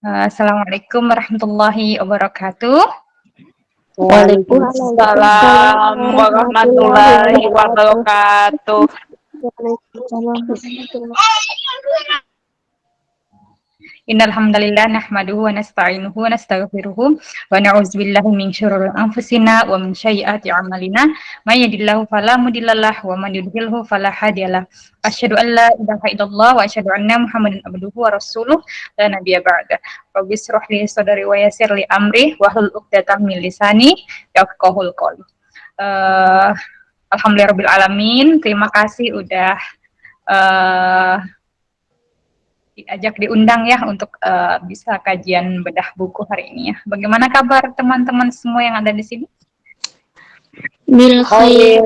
Assalamualaikum warahmatullahi wabarakatuh. Waalaikumsalam Waalaikumsalam warahmatullahi warahmatullahi wabarakatuh. wabarakatuh. Waalaikumsalam warahmatullahi Innal hamdalillah nahmaduhu wa nasta'inuhu wa nastaghfiruhu wa na'udzubillahi min syururi anfusina wa min sayyiati a'malina. May yahdihillahu fala mudhillalah wa man yudhlilhu fala hadiyalah. Asyhadu an la ilaha illallah wa asyhadu anna Muhammadan abduhu wa rasuluh la nabiyya ba'da. Rabbi shrah li sadri wa yassir li amri wa hlul 'uqdatam min lisani yafqahul qawli. Alhamdulillahirabbil alamin. Terima kasih udah diajak diundang ya untuk bisa kajian bedah buku hari ini ya. Bagaimana kabar teman-teman semua yang ada di sini? bil khair.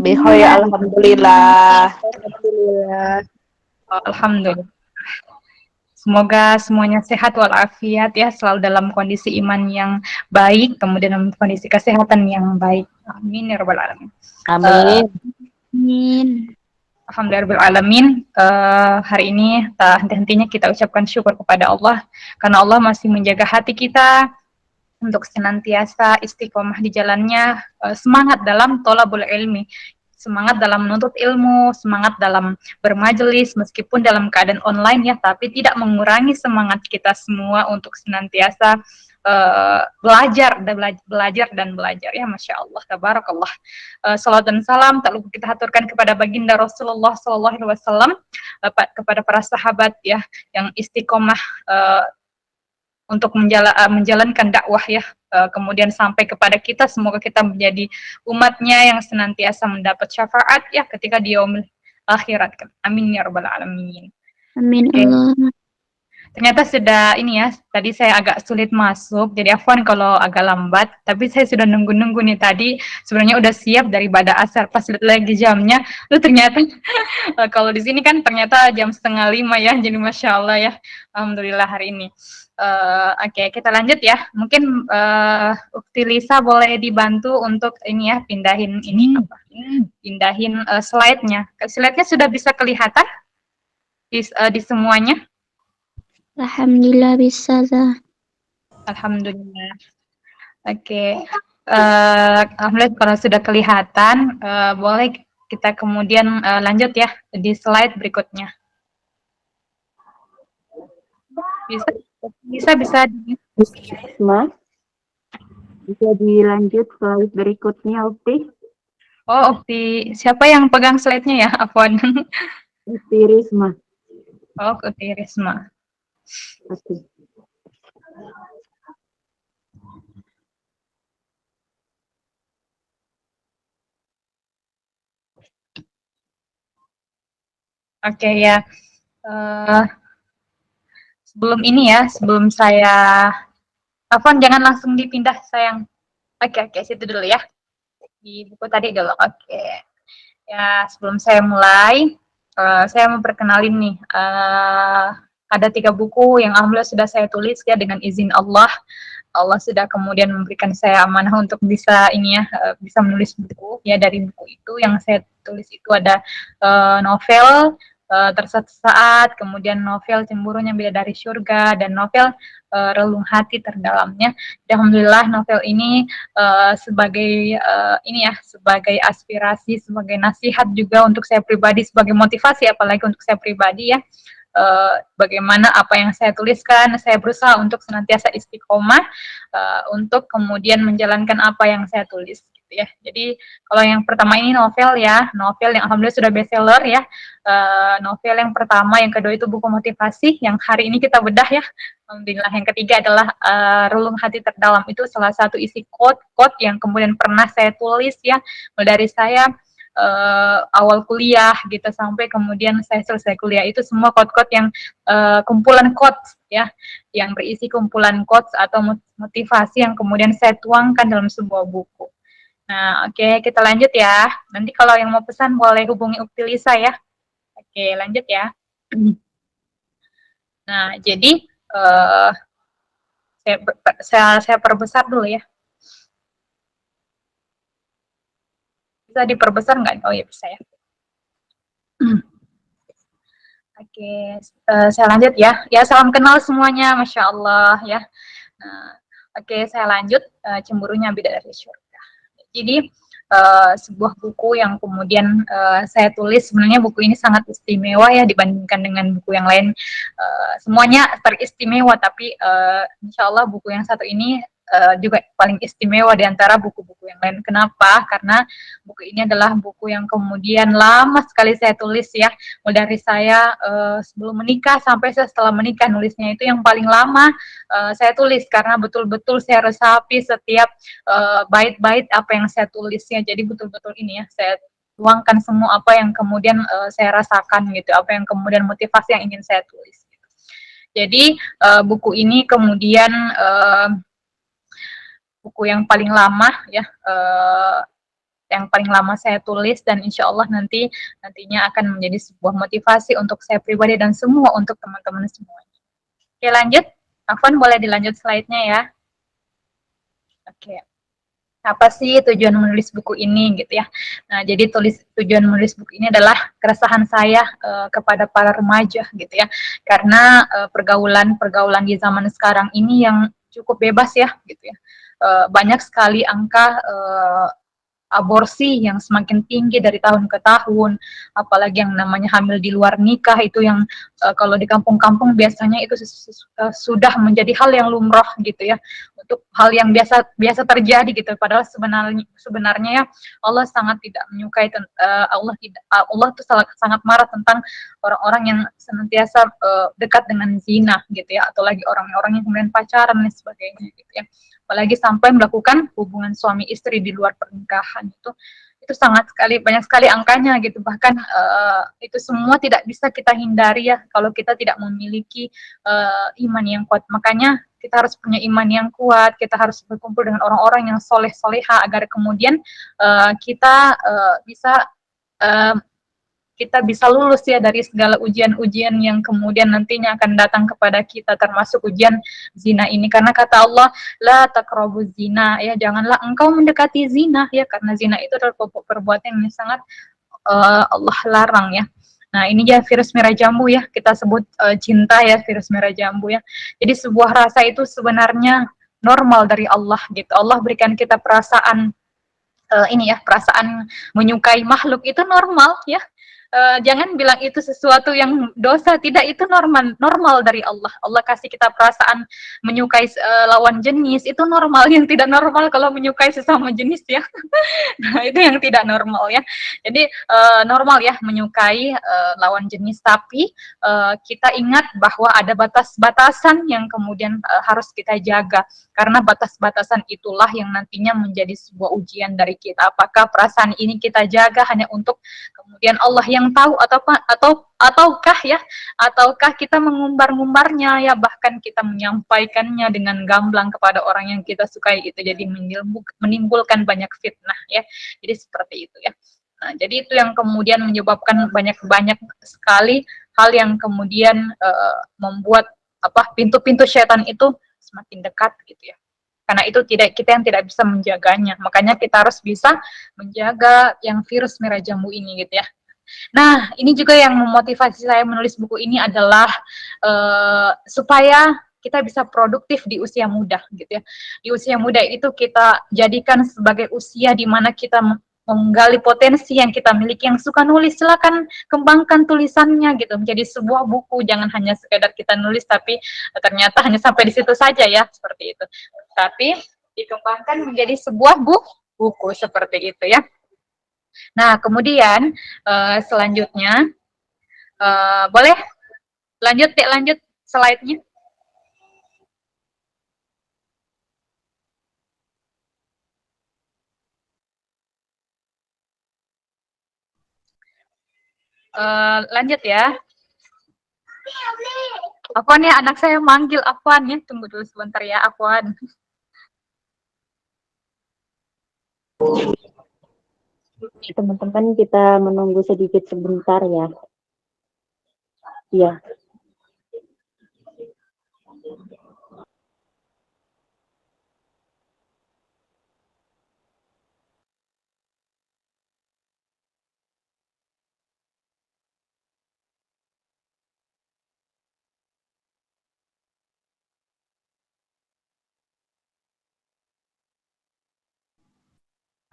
Bikhair, alhamdulillah. Alhamdulillah. Alhamdulillah. Semoga semuanya sehat walafiat ya, selalu dalam kondisi iman yang baik, kemudian dalam kondisi kesehatan yang baik. Amin ya rabbal alamin. Amin. Amin. Alhamdulillahirrahmanirrahim. Hari ini tak henti-hentinya kita ucapkan syukur kepada Allah karena Allah masih menjaga hati kita untuk senantiasa istiqomah di jalannya, semangat dalam thalabul ilmi, semangat dalam menuntut ilmu, semangat dalam bermajelis meskipun dalam keadaan online ya, tapi tidak mengurangi semangat kita semua untuk senantiasa belajar dan belajar ya, masya Allah, tabarakallah. Salawat dan salam tak lupa kita haturkan kepada baginda Rasulullah Sallallahu Alaihi Wasallam, kepada para sahabat ya yang istiqomah untuk menjalankan dakwah ya, kemudian sampai kepada kita, semoga kita menjadi umatnya yang senantiasa mendapat syafaat ya ketika di yaumil akhirat. Amin ya rabbal alamin. Amin Oke. Allah. Ternyata sudah ini ya, tadi saya agak sulit masuk, jadi afwan kalau agak lambat, tapi saya sudah nunggu-nunggu nih tadi, sebenarnya udah siap dari bada asar, pas lihat lagi jamnya, lu ternyata kalau di sini kan ternyata jam 4:30 ya, jadi masya Allah ya, alhamdulillah hari ini. Oke, kita lanjut ya. Mungkin Ukti Lisa boleh dibantu untuk ini ya, pindahin ini apa? Pindahin slide-nya. Slide-nya sudah bisa kelihatan di semuanya? Alhamdulillah bisa dah. Alhamdulillah. Oke. Alhamdulillah kalau sudah kelihatan, boleh kita kemudian lanjut ya di slide berikutnya. Bisa. Risma, bisa dilanjut slide berikutnya, Ukti? Oh, Ukti. Siapa yang pegang slide-nya ya, Afwan? Ukti Risma. Oh, Ukti Risma. Oke. Oke ya. Sebelum ini ya, sebelum saya, Afwan jangan langsung dipindah sayang. Oke, situ dulu ya. Di buku tadi dulu. Oke. Ya, sebelum saya mulai, saya mau perkenalin nih. Ada 3 buku yang alhamdulillah sudah saya tulis ya dengan izin Allah. Allah sudah kemudian memberikan saya amanah untuk bisa ini ya, bisa menulis buku ya. Dari buku itu yang saya tulis itu ada novel Tersesat Sesaat, kemudian novel Cemburunya Bidadari Surga, dan novel Relung Hati Terdalamnya. Alhamdulillah novel ini sebagai ini ya, sebagai aspirasi, sebagai nasihat juga untuk saya pribadi, sebagai motivasi apalagi untuk saya pribadi ya. Bagaimana apa yang saya tuliskan, saya berusaha untuk senantiasa istiqomah untuk kemudian menjalankan apa yang saya tulis gitu ya. Jadi kalau yang pertama ini novel ya, novel yang alhamdulillah sudah bestseller ya. Novel yang pertama, yang kedua itu buku motivasi yang hari ini kita bedah ya. Alhamdulillah. Yang ketiga adalah Relung Hati Terdalam, itu salah satu isi quote yang kemudian pernah saya tulis ya, dari saya awal kuliah gitu sampai kemudian saya selesai kuliah, itu semua quote-quote yang kumpulan quotes ya, yang berisi kumpulan quotes atau motivasi yang kemudian saya tuangkan dalam sebuah buku. Nah, oke, kita lanjut ya. Nanti kalau yang mau pesan boleh hubungi Ukti Lisa ya. Oke, lanjut ya. Nah, jadi saya perbesar dulu ya. Bisa diperbesar nggak? Oh ya bisa ya. Oke, saya lanjut ya. Ya, salam kenal semuanya, Masya Allah ya. Nah, oke, saya lanjut, Cemburunya Bidadari Syurga. Jadi, sebuah buku yang kemudian, saya tulis, sebenarnya buku ini sangat istimewa ya dibandingkan dengan buku yang lain, semuanya teristimewa, tapi, insya Allah buku yang satu ini, juga paling istimewa di antara buku-buku yang lain. Kenapa? Karena buku ini adalah buku yang kemudian lama sekali saya tulis ya, mulai dari saya, sebelum menikah sampai setelah menikah, nulisnya itu yang paling lama, saya tulis karena betul-betul saya resapi setiap bait-bait apa yang saya tulisnya. Jadi betul-betul ini ya, saya tuangkan semua apa yang kemudian saya rasakan gitu, apa yang kemudian motivasi yang ingin saya tulis. Gitu. Jadi buku ini kemudian buku yang paling lama ya, yang paling lama saya tulis dan insya Allah nantinya akan menjadi sebuah motivasi untuk saya pribadi dan semua untuk teman-teman semuanya. Oke lanjut, Afwan boleh dilanjut slide-nya ya. Oke. Apa sih tujuan menulis buku ini gitu ya. Nah, jadi tujuan menulis buku ini adalah keresahan saya kepada para remaja gitu ya. Karena pergaulan di zaman sekarang ini yang cukup bebas ya gitu ya. Banyak sekali angka aborsi yang semakin tinggi dari tahun ke tahun, apalagi yang namanya hamil di luar nikah itu yang kalau di kampung-kampung biasanya itu sudah menjadi hal yang lumrah gitu ya, untuk hal yang biasa biasa terjadi gitu. Padahal sebenarnya ya Allah sangat tidak menyukai, Allah tuh sangat marah tentang orang-orang yang senantiasa dekat dengan zina gitu ya, atau lagi orang-orang yang kemudian pacaran dan sebagainya gitu ya, apalagi sampai melakukan hubungan suami istri di luar pernikahan. Itu sangat sekali, banyak sekali angkanya gitu. Bahkan itu semua tidak bisa kita hindari ya kalau kita tidak memiliki iman yang kuat. Makanya kita harus punya iman yang kuat, kita harus berkumpul dengan orang-orang yang soleh-soleha agar kemudian kita bisa uh, kita bisa lulus ya dari segala ujian-ujian yang kemudian nantinya akan datang kepada kita, termasuk ujian zina ini. Karena kata Allah, la taqrabu zina, ya janganlah engkau mendekati zina ya, karena zina itu adalah perbuatan yang sangat Allah larang ya. Nah, ini ya virus merah jambu ya, kita sebut cinta ya, virus merah jambu ya. Jadi sebuah rasa itu sebenarnya normal dari Allah gitu. Allah berikan kita perasaan ini ya, perasaan menyukai makhluk itu normal ya. Jangan bilang itu sesuatu yang dosa, tidak, itu normal dari Allah. Allah kasih kita perasaan menyukai lawan jenis, itu normal. Yang tidak normal kalau menyukai sesama jenis ya. Nah, itu yang tidak normal ya. Jadi normal ya menyukai lawan jenis, tapi kita ingat bahwa ada batas-batasan yang kemudian harus kita jaga, karena batas-batasan itulah yang nantinya menjadi sebuah ujian dari kita. Apakah perasaan ini kita jaga hanya untuk kemudian Allah yang tahu, ataukah kita mengumbar-ngumbarnya ya, bahkan kita menyampaikannya dengan gamblang kepada orang yang kita sukai, itu jadi menimbulkan banyak fitnah ya. Jadi seperti itu ya. Nah, jadi itu yang kemudian menyebabkan banyak sekali hal yang kemudian membuat pintu-pintu setan itu semakin dekat gitu ya. Karena itu kita yang tidak bisa menjaganya. Makanya kita harus bisa menjaga yang virus merah jambu ini gitu ya. Nah, ini juga yang memotivasi saya menulis buku ini adalah supaya kita bisa produktif di usia muda gitu ya. Di usia muda itu kita jadikan sebagai usia di mana kita menggali potensi yang kita miliki. Yang suka nulis silakan kembangkan tulisannya gitu menjadi sebuah buku, jangan hanya sekedar kita nulis tapi ternyata hanya sampai di situ saja ya, seperti itu. Tapi dikembangkan menjadi sebuah buku seperti itu ya. Nah, kemudian selanjutnya boleh lanjut slide-nya. Lanjut ya. Afwan ya, anak saya manggil Afwan ya. Tunggu dulu sebentar ya, Afwan. Teman-teman, kita menunggu sedikit sebentar ya. Iya.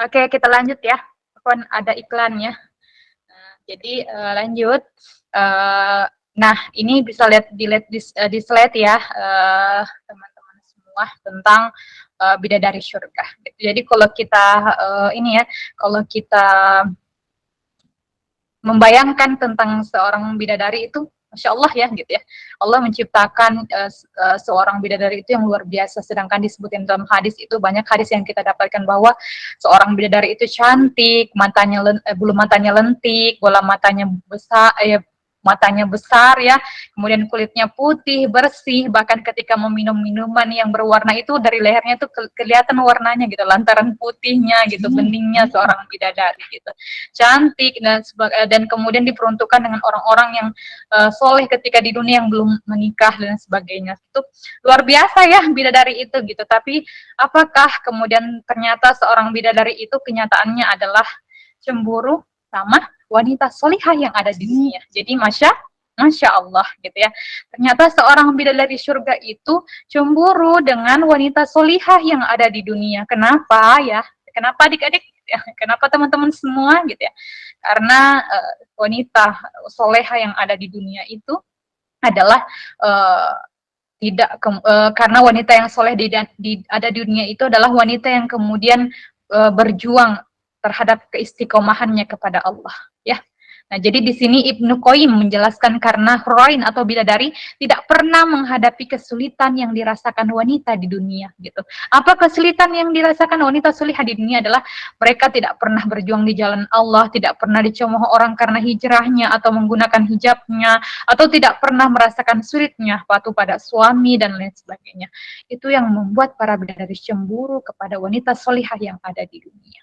Oke, kita lanjut ya. Kon ada iklannya. Nah, jadi lanjut. Nah, ini bisa lihat di slide ya, teman-teman semua tentang bidadari syurga. Jadi kalau kita ini ya, kalau kita membayangkan tentang seorang bidadari itu, Masya Allah ya gitu ya. Allah menciptakan seorang bidadari itu yang luar biasa. Sedangkan disebutin dalam hadis itu, banyak hadis yang kita dapatkan bahwa seorang bidadari itu cantik, bulu matanya lentik, bola matanya besar, matanya besar ya, kemudian kulitnya putih, bersih, bahkan ketika meminum minuman yang berwarna itu dari lehernya itu kelihatan warnanya gitu, lantaran putihnya gitu, beningnya seorang bidadari gitu. Cantik dan kemudian diperuntukkan dengan orang-orang yang soleh ketika di dunia yang belum menikah dan sebagainya. Itu luar biasa ya bidadari itu gitu. Tapi apakah kemudian ternyata seorang bidadari itu kenyataannya adalah cemburu sama wanita solihah yang ada di dunia. Jadi Masya Allah gitu ya. Ternyata seorang bidadari surga itu cemburu dengan wanita solihah yang ada di dunia. Kenapa ya? Kenapa adik-adik? Ya, kenapa teman-teman semua gitu ya? Karena wanita solehah yang ada di dunia itu adalah karena wanita yang soleh ada di dunia itu adalah wanita yang kemudian berjuang terhadap keistiqomahannya kepada Allah ya. Nah, jadi di sini Ibnu Qayyim menjelaskan karena Hurain atau bidadari tidak pernah menghadapi kesulitan yang dirasakan wanita di dunia gitu. Apa kesulitan yang dirasakan wanita solihah di dunia adalah mereka tidak pernah berjuang di jalan Allah, tidak pernah dicemooh orang karena hijrahnya atau menggunakan hijabnya, atau tidak pernah merasakan sulitnya patuh pada suami dan lain sebagainya. Itu yang membuat para bidadari cemburu kepada wanita solihah yang ada di dunia.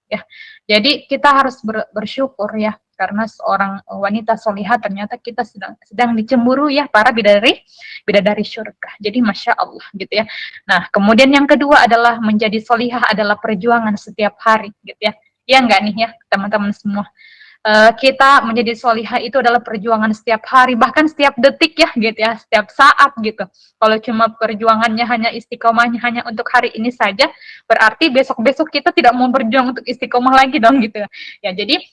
Ya, jadi kita harus bersyukur ya, karena seorang wanita solihah ternyata kita sedang dicemburu ya para bidadari syurga. Jadi Masya Allah gitu ya. Nah, kemudian yang kedua adalah menjadi solihah adalah perjuangan setiap hari gitu ya. Ya enggak nih ya teman-teman semua. Kita menjadi solihah itu adalah perjuangan setiap hari, bahkan setiap detik ya gitu ya, setiap saat gitu. Kalau cuma perjuangannya hanya istiqomahnya hanya untuk hari ini saja, berarti besok-besok kita tidak mau berjuang untuk istiqomah lagi dong gitu ya. Jadi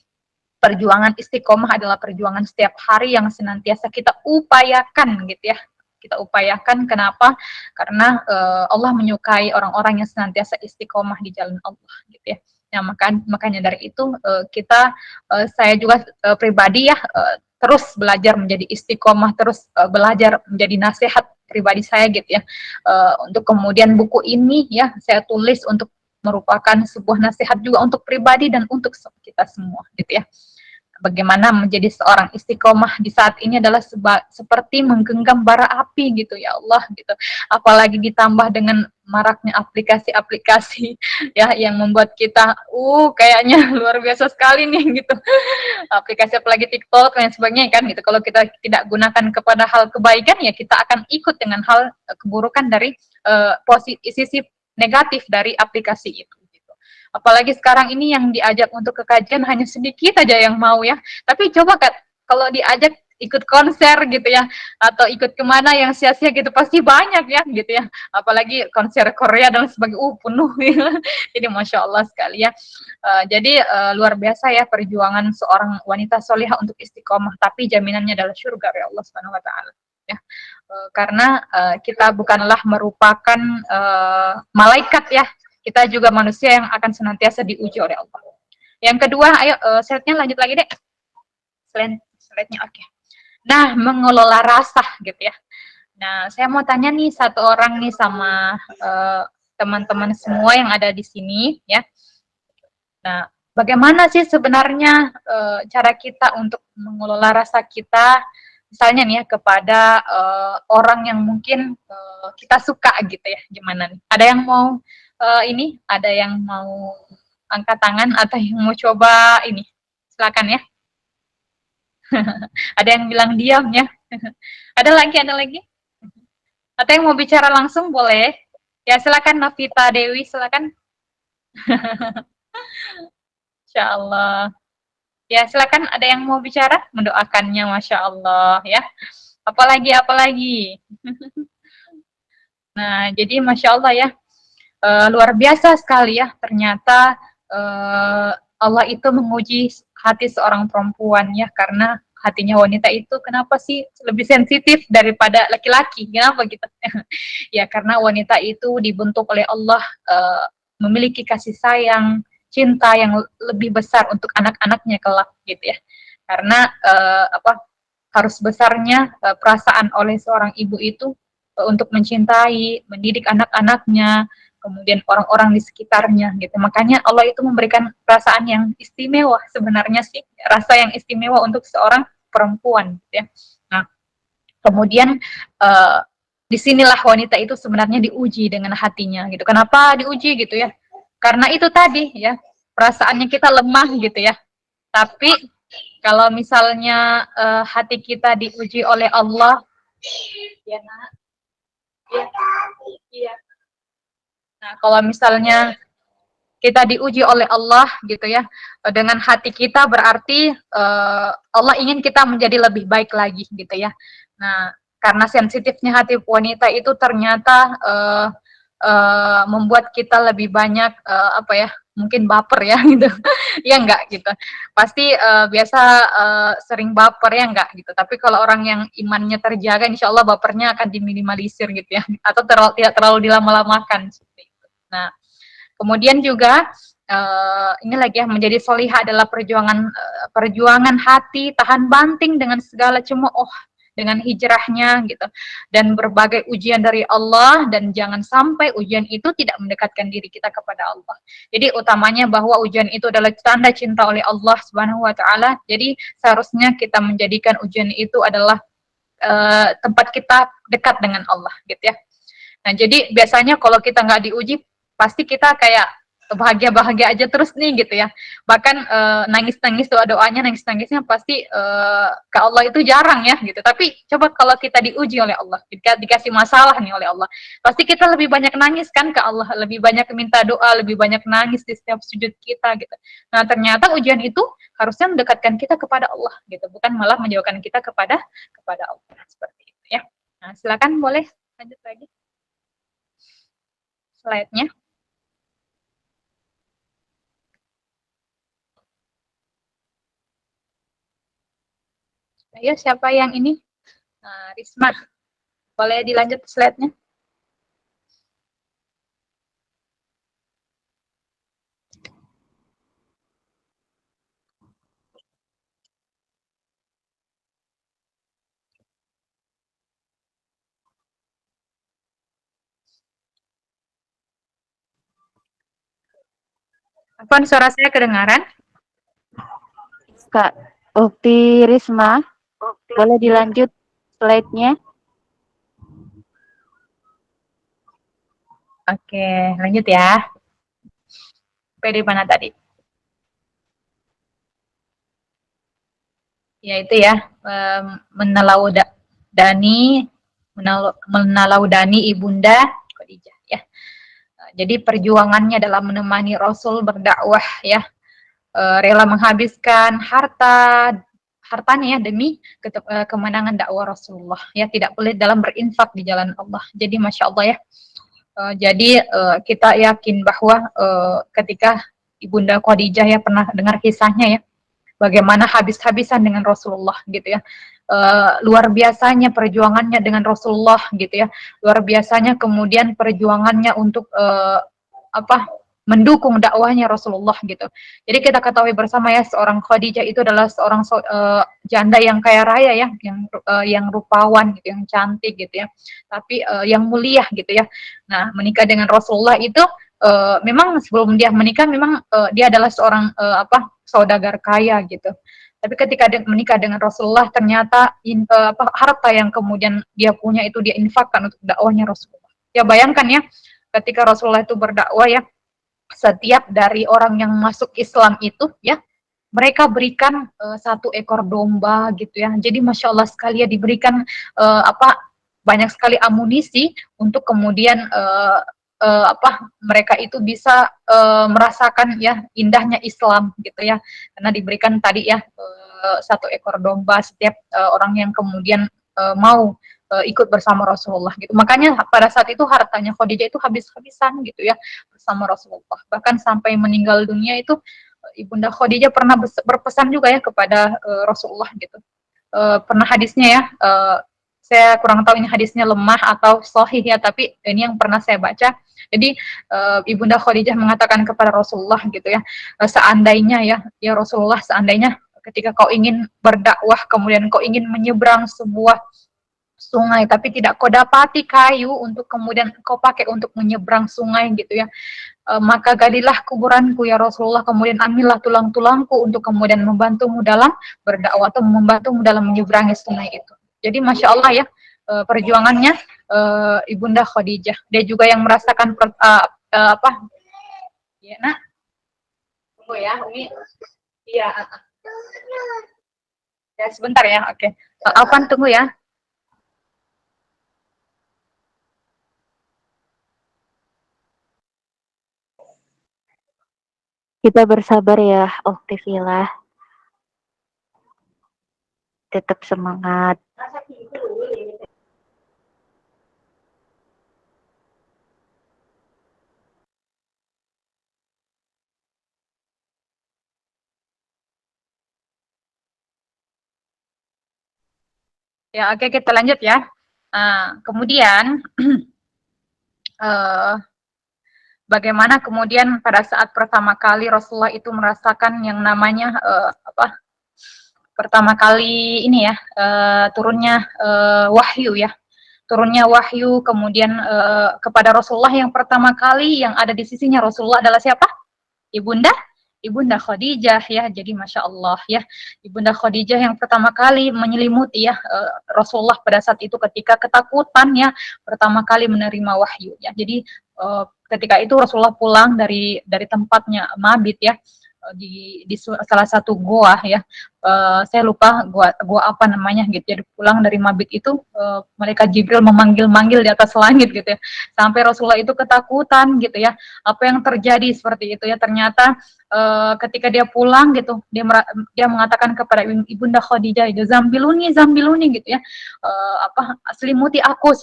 perjuangan istiqomah adalah perjuangan setiap hari yang senantiasa kita upayakan gitu ya. Kita upayakan, kenapa? Karena Allah menyukai orang-orang yang senantiasa istiqomah di jalan Allah gitu ya. Nah, makanya dari itu saya juga pribadi ya terus belajar menjadi istiqomah, terus belajar menjadi nasihat pribadi saya gitu ya. Untuk kemudian buku ini ya saya tulis untuk merupakan sebuah nasihat juga untuk pribadi dan untuk kita semua gitu ya. Bagaimana menjadi seorang istiqomah di saat ini adalah seperti menggenggam bara api gitu ya Allah gitu. Apalagi ditambah dengan maraknya aplikasi-aplikasi ya yang membuat kita kayaknya luar biasa sekali nih gitu. Aplikasi apalagi TikTok dan sebagainya kan gitu. Kalau kita tidak gunakan kepada hal kebaikan ya kita akan ikut dengan hal keburukan dari sisi negatif dari aplikasi itu. Apalagi sekarang ini yang diajak untuk ke kajian hanya sedikit aja yang mau ya. Tapi coba kan kalau diajak ikut konser gitu ya, atau ikut kemana yang sia-sia gitu, pasti banyak ya gitu ya. Apalagi konser Korea dan sebagainya, penuh ya. Jadi Masya Allah sekali ya. Jadi luar biasa ya perjuangan seorang wanita solihah untuk istiqomah, tapi jaminannya adalah surga ya Allah Subhanahu Wa Taala. Ya, karena kita bukanlah merupakan malaikat ya, kita juga manusia yang akan senantiasa diuji oleh Allah. Yang kedua, ayo slide-nya lanjut lagi deh. Slide-nya oke. Nah, mengelola rasa gitu ya. Nah, saya mau tanya nih satu orang nih sama teman-teman semua yang ada di sini ya. Nah, bagaimana sih sebenarnya cara kita untuk mengelola rasa kita, misalnya nih ya kepada orang yang mungkin kita suka gitu ya, gimana nih? Ada yang mau ada yang mau angkat tangan atau yang mau coba ini? Silakan ya. Ada yang bilang diam ya. Ada lagi? Atau yang mau bicara langsung boleh. Ya silakan Novita Dewi, silakan. Insya Allah. Ya silakan, ada yang mau bicara? Mendoakannya, Masya Allah ya. Apalagi. Nah, jadi Masya Allah ya. Luar biasa sekali ya, ternyata Allah itu menguji hati seorang perempuan ya, karena hatinya wanita itu kenapa sih lebih sensitif daripada laki-laki? Kenapa gitu? Ya karena wanita itu dibentuk oleh Allah memiliki kasih sayang, cinta yang lebih besar untuk anak-anaknya kelak gitu ya. Karena harus besarnya perasaan oleh seorang ibu itu untuk mencintai, mendidik anak-anaknya, kemudian orang-orang di sekitarnya gitu. Makanya Allah itu memberikan perasaan yang istimewa sebenarnya sih, rasa yang istimewa untuk seorang perempuan gitu ya. Nah, kemudian disinilah wanita itu sebenarnya diuji dengan hatinya gitu. Kenapa diuji gitu ya? Karena itu tadi ya, perasaannya kita lemah gitu ya. Tapi kalau misalnya hati kita diuji oleh Allah, ya nak, ya, iya. Nah, kalau misalnya kita diuji oleh Allah gitu ya, dengan hati kita berarti Allah ingin kita menjadi lebih baik lagi gitu ya. Nah, karena sensitifnya hati wanita itu ternyata membuat kita lebih banyak apa ya, mungkin baper ya gitu. Ya enggak gitu. Pasti biasa sering baper ya enggak gitu. Tapi kalau orang yang imannya terjaga, insya Allah bapernya akan diminimalisir gitu ya, atau tidak terlalu dilama-lamakan seperti itu. Nah, kemudian juga ini lagi ya, menjadi solihah adalah perjuangan hati, tahan banting dengan segala cemooh, dengan hijrahnya gitu, dan berbagai ujian dari Allah, dan jangan sampai ujian itu tidak mendekatkan diri kita kepada Allah. Jadi utamanya bahwa ujian itu adalah tanda cinta oleh Allah Subhanahu wa taala. Jadi seharusnya kita menjadikan ujian itu adalah tempat kita dekat dengan Allah gitu ya. Nah, jadi biasanya kalau kita nggak diuji, pasti kita kayak bahagia-bahagia aja terus nih gitu ya. Bahkan nangis-nangis doa-doanya, nangis-nangisnya pasti ke Allah itu jarang ya gitu. Tapi coba kalau kita diuji oleh Allah, dikasih masalah nih oleh Allah, pasti kita lebih banyak nangis kan ke Allah, lebih banyak minta doa, lebih banyak nangis di setiap sujud kita gitu. Nah, ternyata ujian itu harusnya mendekatkan kita kepada Allah gitu, bukan malah menjauhkan kita kepada Allah, seperti itu ya. Nah, silakan boleh lanjut lagi slide-nya. Ayo, siapa yang ini? Nah, Risma, boleh dilanjut slide-nya? Apaan, suara saya kedengaran? Kak Ukti Risma, boleh dilanjut slide-nya? Oke, lanjut ya. Sampai di mana tadi? Ya itu ya, menelaudani ibunda Khadijah ya. Jadi perjuangannya dalam menemani Rasul berdakwah ya, rela menghabiskan hartanya ya demi kemenangan dakwah Rasulullah ya, tidak pelit dalam berinfak di jalan Allah. Jadi masya Allah ya. Jadi kita yakin bahwa ketika ibunda Khadijah ya, pernah dengar kisahnya ya, bagaimana habis-habisan dengan Rasulullah gitu ya. Luar biasanya perjuangannya dengan Rasulullah gitu ya. Luar biasanya kemudian perjuangannya untuk mendukung dakwahnya Rasulullah gitu. Jadi kita ketahui bersama ya, seorang Khadijah itu adalah seorang janda yang kaya raya ya, yang rupawan gitu, yang cantik gitu ya. Tapi yang mulia gitu ya. Nah, menikah dengan Rasulullah itu memang sebelum dia menikah memang dia adalah seorang saudagar kaya gitu. Tapi ketika dia menikah dengan Rasulullah, ternyata harta yang kemudian dia punya itu dia infakkan untuk dakwahnya Rasulullah. Ya bayangkan ya, ketika Rasulullah itu berdakwah ya, setiap dari orang yang masuk Islam itu ya, mereka berikan 1 ekor domba gitu ya. Jadi masya Allah sekali ya, diberikan banyak sekali amunisi untuk kemudian mereka itu bisa merasakan ya indahnya Islam gitu ya, karena diberikan tadi ya 1 ekor domba setiap orang yang kemudian mau ikut bersama Rasulullah gitu. Makanya pada saat itu hartanya Khadijah itu habis-habisan gitu ya bersama Rasulullah. Bahkan sampai meninggal dunia itu Ibunda Khadijah pernah berpesan juga ya kepada Rasulullah gitu. Pernah hadisnya ya, saya kurang tahu ini hadisnya lemah atau sahih ya, tapi ini yang pernah saya baca. Jadi Ibunda Khadijah mengatakan kepada Rasulullah gitu ya, seandainya ya Rasulullah, seandainya ketika kau ingin berdakwah kemudian kau ingin menyeberang sebuah sungai tapi tidak kau dapati kayu untuk kemudian kau pakai untuk menyeberang sungai gitu ya, maka galilah kuburanku ya Rasulullah, kemudian ambillah tulang-tulangku untuk kemudian membantumu dalam berdakwah atau membantumu dalam menyeberangi sungai itu. Jadi Masya Allah ya, perjuangannya Ibunda Khadijah. Dia juga yang merasakan apa ya nak, tunggu ya Umi, iya ya sebentar ya, oke. Alvan tunggu ya. Kita bersabar ya, Oktivilah. Tetap semangat. Ya oke, kita lanjut ya. Kemudian bagaimana kemudian pada saat pertama kali Rasulullah itu merasakan yang namanya pertama kali ini ya, turunnya wahyu ya, turunnya wahyu kemudian kepada Rasulullah yang pertama kali yang ada di sisinya Rasulullah adalah siapa? Ibunda Khadijah ya. Jadi Masya Allah ya, Ibunda Khadijah yang pertama kali menyelimuti ya Rasulullah pada saat itu ketika ketakutan ya pertama kali menerima wahyu ya. Jadi ketika itu Rasulullah pulang dari tempatnya mabit ya, di salah satu goa ya, saya lupa goa apa namanya gitu. Jadi pulang dari mabit itu malaikat Jibril memanggil-manggil di atas langit gitu ya, sampai Rasulullah itu ketakutan gitu ya, apa yang terjadi seperti itu ya. Ternyata ketika dia pulang gitu, dia mengatakan kepada Ibunda Khadijah itu, zambiluni gitu ya, selimuti aku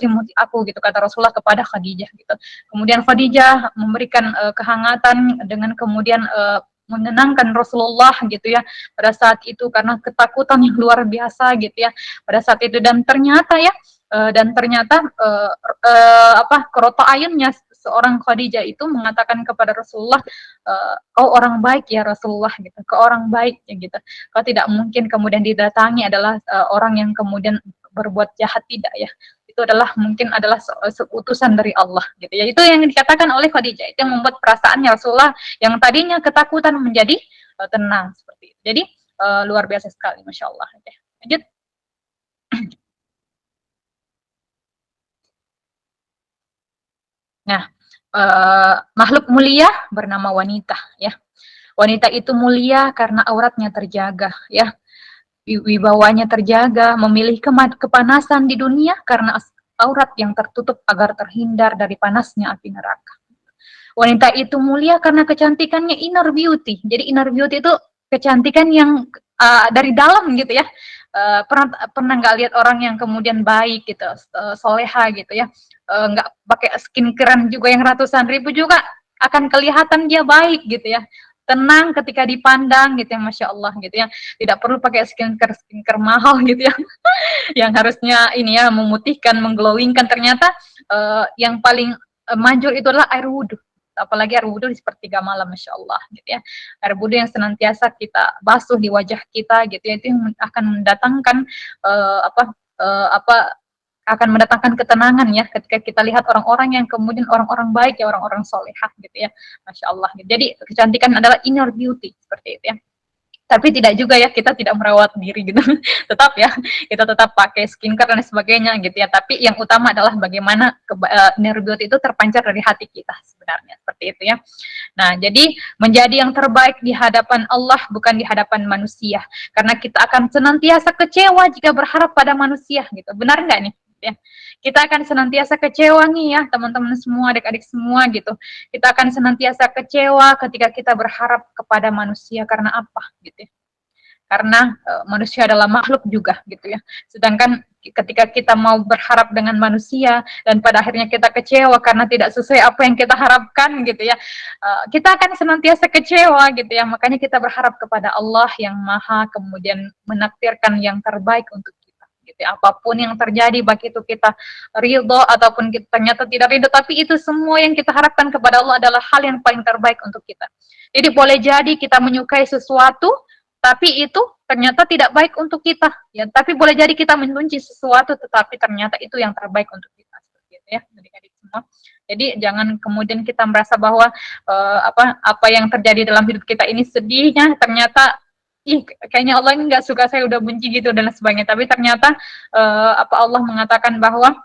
gitu kata Rasulullah kepada Khadijah gitu. Kemudian Khadijah memberikan kehangatan dengan kemudian menenangkan Rasulullah gitu ya pada saat itu karena ketakutan yang luar biasa gitu ya pada saat itu. Dan ternyata ya kerota ayunnya seorang Khadijah itu mengatakan kepada Rasulullah, kau orang baik ya Rasulullah gitu, kau orang baik ya gitu, kau tidak mungkin kemudian didatangi adalah orang yang kemudian berbuat jahat, tidak ya, itu adalah mungkin adalah utusan dari Allah gitu ya. Itu yang dikatakan oleh Khadijah, itu yang membuat perasaannya Rasulullah yang tadinya ketakutan menjadi tenang seperti itu. Jadi luar biasa sekali, Masya Allah. Lanjut. Nah, makhluk mulia bernama wanita ya. Wanita itu mulia karena auratnya terjaga ya, wibawanya terjaga, memilih kepanasan di dunia karena aurat yang tertutup agar terhindar dari panasnya api neraka. Wanita itu mulia karena kecantikannya inner beauty. Jadi inner beauty itu kecantikan yang dari dalam gitu ya. Pernah nggak lihat orang yang kemudian baik gitu, soleha gitu ya, nggak pakai skincarean juga yang ratusan ribu juga akan kelihatan dia baik gitu ya, tenang ketika dipandang gitu ya, Masya Allah gitu ya, tidak perlu pakai skincare mahal gitu ya yang harusnya ini ya memutihkan, mengglowingkan. Ternyata yang paling manjur itu adalah air wudhu, apalagi air wudhu di sepertiga malam, Masya Allah gitu ya. Air wudhu yang senantiasa kita basuh di wajah kita gitu ya, itu yang akan mendatangkan akan mendatangkan ketenangan ya ketika kita lihat orang-orang yang kemudian orang-orang baik ya, orang-orang solehah gitu ya, Masya Allah gitu. Jadi kecantikan adalah inner beauty seperti itu ya. Tapi tidak juga ya, kita tidak merawat diri gitu tetap ya, kita tetap pakai skincare dan sebagainya gitu ya, tapi yang utama adalah bagaimana inner beauty itu terpancar dari hati kita sebenarnya, seperti itu ya. Nah, jadi menjadi yang terbaik di hadapan Allah bukan di hadapan manusia, karena kita akan senantiasa kecewa jika berharap pada manusia gitu. Benar nggak nih ya? Kita akan senantiasa kecewa nih ya teman-teman semua, adik-adik semua gitu. Kita akan senantiasa kecewa ketika kita berharap kepada manusia. Karena apa gitu ya? karena manusia adalah makhluk juga gitu ya. Sedangkan ketika kita mau berharap dengan manusia dan pada akhirnya kita kecewa karena tidak sesuai apa yang kita harapkan gitu ya, kita akan senantiasa kecewa gitu ya. Makanya kita berharap kepada Allah yang Maha kemudian menakdirkan yang terbaik untuk kita gitu ya. Apapun yang terjadi, baik itu kita ridho ataupun kita ternyata tidak ridho, tapi itu semua yang kita harapkan kepada Allah adalah hal yang paling terbaik untuk kita. Jadi boleh jadi kita menyukai sesuatu tapi itu ternyata tidak baik untuk kita ya, tapi boleh jadi kita membenci sesuatu tetapi ternyata itu yang terbaik untuk kita, seperti itu ya adik-adik semua. Jadi jangan kemudian kita merasa bahwa apa yang terjadi dalam hidup kita ini sedihnya ternyata kayaknya Allah ini nggak suka, saya udah benci gitu dan sebagainya, tapi ternyata Allah mengatakan bahwa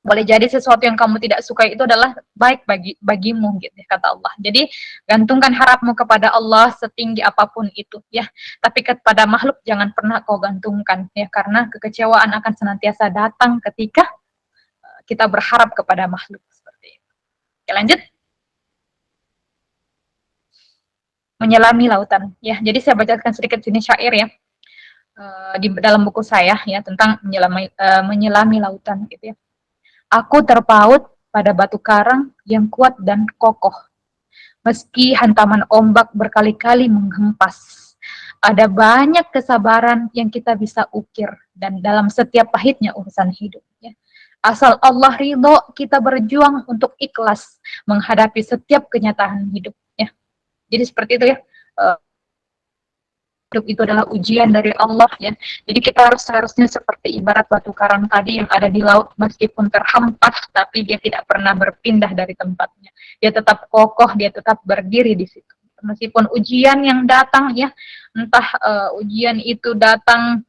boleh jadi sesuatu yang kamu tidak suka itu adalah baik bagimu gitu ya, kata Allah. Jadi gantungkan harapmu kepada Allah setinggi apapun itu ya. Tapi kepada makhluk jangan pernah kau gantungkan ya, karena kekecewaan akan senantiasa datang ketika kita berharap kepada makhluk seperti itu. Oke, lanjut. Menyelami lautan ya. Jadi saya bacakan sedikit sini syair ya. Di dalam buku saya ya tentang menyelami lautan gitu ya. Aku terpaut pada batu karang yang kuat dan kokoh. Meski hantaman ombak berkali-kali menghempas, ada banyak kesabaran yang kita bisa ukir dan dalam setiap pahitnya urusan hidup. Ya. Asal Allah ridho, kita berjuang untuk ikhlas menghadapi setiap kenyataan hidup. Ya. Jadi seperti itu ya. Hidup itu adalah ujian dari Allah ya. Jadi kita harusnya seperti ibarat batu karang tadi yang ada di laut, meskipun terhempas tapi dia tidak pernah berpindah dari tempatnya. Dia tetap kokoh, dia tetap berdiri di situ. Meskipun ujian yang datang ya, entah ujian itu datang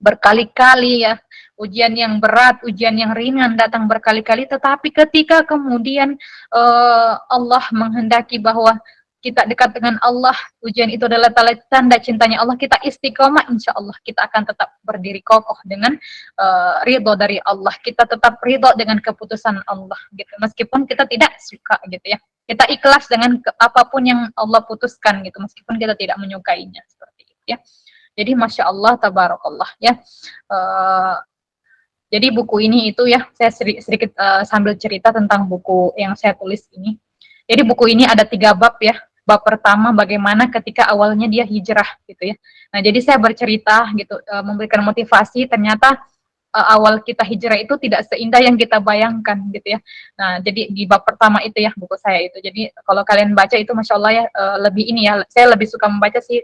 berkali-kali ya, ujian yang berat, ujian yang ringan datang berkali-kali, tetapi ketika kemudian Allah menghendaki bahwa kita dekat dengan Allah, ujian itu adalah tanda cintanya Allah, kita istiqomah, insya Allah kita akan tetap berdiri kokoh dengan ridho dari Allah, kita tetap ridho dengan keputusan Allah gitu, meskipun kita tidak suka gitu ya, kita ikhlas dengan apapun yang Allah putuskan gitu, meskipun kita tidak menyukainya, seperti itu ya. Jadi Masya Allah, Tabarakallah ya. Jadi buku ini itu ya, saya sedikit sambil cerita tentang buku yang saya tulis ini. Jadi buku ini ada 3 bab ya. Bab pertama bagaimana ketika awalnya dia hijrah gitu ya. Nah jadi saya bercerita gitu, memberikan motivasi ternyata awal kita hijrah itu tidak seindah yang kita bayangkan gitu ya. Nah jadi di bab pertama itu ya buku saya itu. Jadi kalau kalian baca itu Masya Allah ya, lebih ini ya, saya lebih suka membaca sih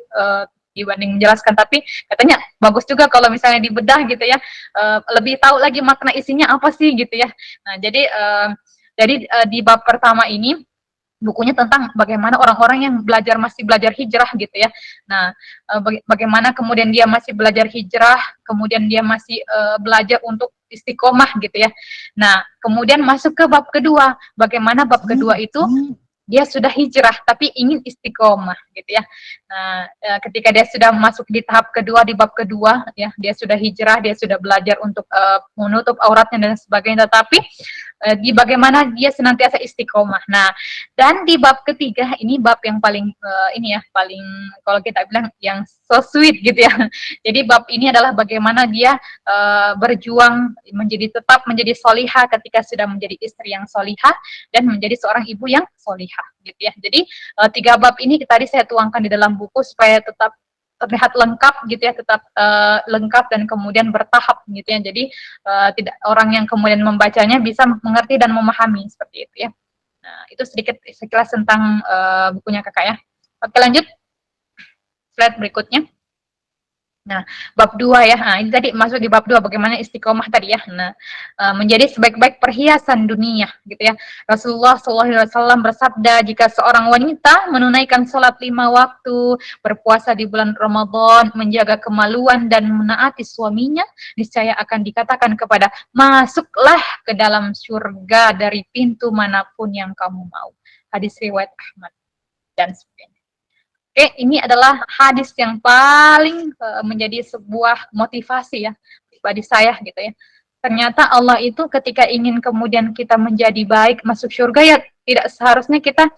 dibanding menjelaskan, tapi katanya bagus juga kalau misalnya dibedah gitu ya, lebih tahu lagi makna isinya apa sih gitu ya. Nah jadi di bab pertama ini bukunya tentang bagaimana orang-orang yang masih belajar hijrah gitu ya. Nah, bagaimana kemudian dia masih belajar hijrah, kemudian dia masih belajar untuk istiqomah gitu ya. Nah, kemudian masuk ke bab kedua, bagaimana bab kedua itu dia sudah hijrah tapi ingin istiqomah gitu ya. Nah, ketika dia sudah masuk di tahap kedua, di bab kedua ya, dia sudah hijrah, dia sudah belajar untuk menutup auratnya dan sebagainya, tetapi di bagaimana dia senantiasa istiqomah. Nah, dan di bab ketiga ini bab yang paling ini ya, paling kalau kita bilang yang so sweet gitu ya. Jadi bab ini adalah bagaimana dia berjuang tetap menjadi solihah ketika sudah menjadi istri yang solihah dan menjadi seorang ibu yang solihah gitu ya. Jadi 3 bab ini tadi saya tuangkan di dalam buku supaya tetap terlihat lengkap gitu ya, tetap lengkap dan kemudian bertahap gitu ya. Jadi tidak orang yang kemudian membacanya bisa mengerti dan memahami seperti itu ya. Nah, itu sedikit sekilas tentang bukunya kakak ya. Oke, lanjut slide berikutnya. Nah, bab 2 ya. Nah, ini tadi masuk di bab 2 bagaimana istiqomah tadi ya. Nah, menjadi sebaik-baik perhiasan dunia gitu ya. Rasulullah SAW bersabda, jika seorang wanita menunaikan sholat 5 waktu, berpuasa di bulan Ramadan, menjaga kemaluan dan menaati suaminya, niscaya akan dikatakan kepada, masuklah ke dalam surga dari pintu manapun yang kamu mau. Hadis riwayat Ahmad dan sebagainya. Oke, ini adalah hadis yang paling menjadi sebuah motivasi ya pribadi saya gitu ya. Ternyata Allah itu ketika ingin kemudian kita menjadi baik, masuk surga ya Tidak seharusnya kita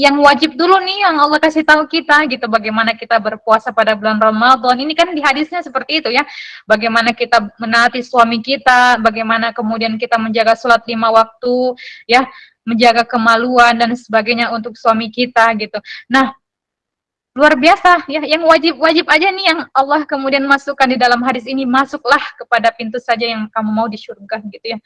yang wajib dulu nih yang Allah kasih tahu kita gitu, bagaimana kita berpuasa pada bulan Ramadan. Ini kan di hadisnya seperti itu ya. Bagaimana kita menaati suami kita, bagaimana kemudian kita menjaga sholat 5 waktu ya, menjaga kemaluan dan sebagainya untuk suami kita gitu. Nah, luar biasa ya, yang wajib aja nih yang Allah kemudian masukkan di dalam hadis ini, masuklah kepada pintu saja yang kamu mau di surga gitu ya.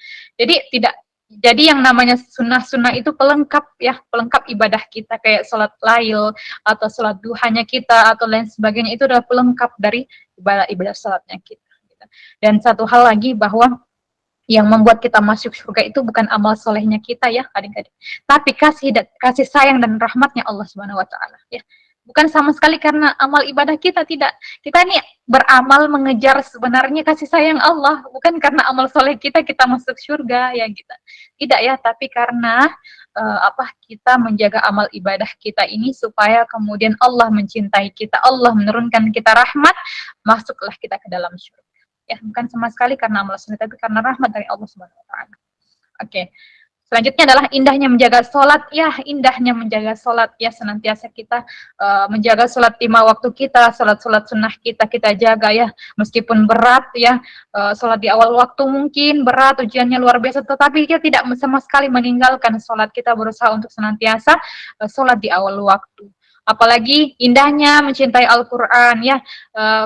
Jadi yang namanya sunnah-sunnah itu pelengkap ya, pelengkap ibadah kita, kayak sholat lail atau sholat duhanya kita atau lain sebagainya, itu adalah pelengkap dari ibadah sholatnya kita gitu. Dan satu hal lagi, bahwa yang membuat kita masuk surga itu bukan amal solehnya kita ya adik-adik, tapi kasih sayang dan rahmatnya Allah Subhanahu Wa Taala ya. Bukan sama sekali karena amal ibadah kita, tidak. Kita ini beramal mengejar sebenarnya kasih sayang Allah, bukan karena amal soleh kita masuk surga ya kita. Tidak ya, tapi karena kita menjaga amal ibadah kita ini supaya kemudian Allah mencintai kita, Allah menurunkan kita rahmat, masuklah kita ke dalam surga. Ya, bukan sama sekali karena amal soleh, tapi karena rahmat dari Allah Subhanahu Wa Taala. Oke. Selanjutnya adalah indahnya menjaga sholat. Ya, indahnya menjaga sholat ya, senantiasa kita menjaga sholat 5 waktu kita, sholat sunnah kita jaga ya, meskipun berat ya, sholat di awal waktu mungkin berat, ujiannya luar biasa, tetapi kita tidak sama sekali meninggalkan sholat. Kita berusaha untuk senantiasa sholat di awal waktu. Apalagi indahnya mencintai Al-Quran ya,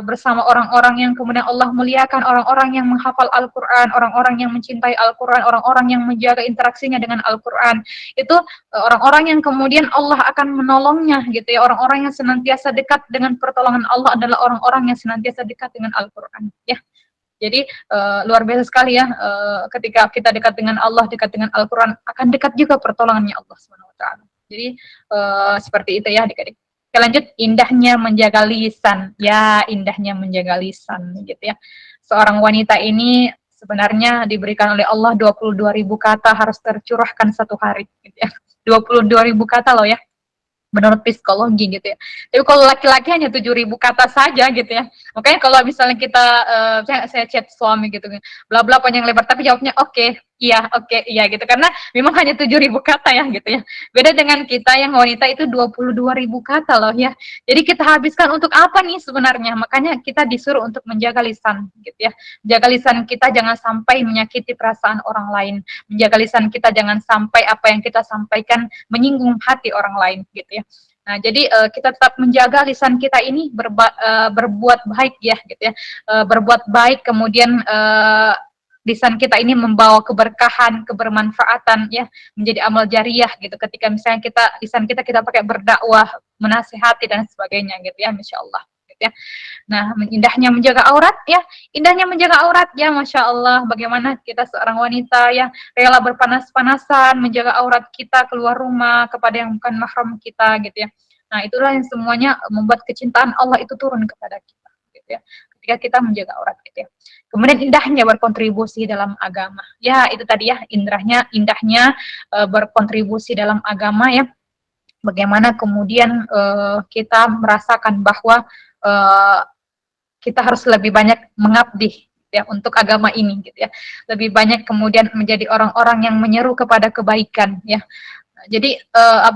bersama orang-orang yang kemudian Allah muliakan, orang-orang yang menghafal Al-Quran, orang-orang yang mencintai Al-Quran, orang-orang yang menjaga interaksinya dengan Al-Quran. Itu orang-orang yang kemudian Allah akan menolongnya gitu ya. Orang-orang yang senantiasa dekat dengan pertolongan Allah adalah orang-orang yang senantiasa dekat dengan Al-Quran ya. Jadi luar biasa sekali ya, ketika kita dekat dengan Allah, dekat dengan Al-Quran, akan dekat juga pertolongannya Allah SWT. Jadi seperti itu ya adik-adik. Kita lanjut, indahnya menjaga lisan. Ya, indahnya menjaga lisan gitu ya. Seorang wanita ini sebenarnya diberikan oleh Allah 22.000 kata harus tercurahkan satu hari gitu ya. 22.000 kata loh ya, menurut psikologi gitu ya. Tapi kalau laki-laki hanya 7.000 kata saja gitu ya. Makanya kalau misalnya kita saya chat suami gitu, bla bla panjang lebar, tapi jawabnya oke, iya gitu, karena memang hanya 7.000 kata ya gitu ya. Beda dengan kita yang wanita itu 22.000 kata loh ya. Jadi kita habiskan untuk apa nih sebenarnya? Makanya kita disuruh untuk menjaga lisan gitu ya. Jaga lisan kita jangan sampai menyakiti perasaan orang lain. Menjaga lisan kita jangan sampai apa yang kita sampaikan menyinggung hati orang lain gitu ya. Nah, jadi kita tetap menjaga lisan kita ini berbuat baik ya gitu ya. Berbuat baik, kemudian lisan kita ini membawa keberkahan, kebermanfaatan ya, menjadi amal jariah gitu. Ketika misalnya lisan kita pakai berdakwah, menasihati dan sebagainya gitu ya, Masya Allah gitu ya. Nah, indahnya menjaga aurat ya, indahnya menjaga aurat ya, Masya Allah. Bagaimana kita seorang wanita ya rela berpanas-panasan menjaga aurat kita keluar rumah kepada yang bukan mahram kita gitu ya. Nah, itulah yang semuanya membuat kecintaan Allah itu turun kepada kita gitu ya, ketika kita menjaga aurat gitu ya. Kemudian indahnya berkontribusi dalam agama. Ya, itu tadi ya, indahnya berkontribusi dalam agama ya. Bagaimana kemudian kita merasakan bahwa kita harus lebih banyak mengabdi ya untuk agama ini gitu ya. Lebih banyak kemudian menjadi orang-orang yang menyeru kepada kebaikan ya. Jadi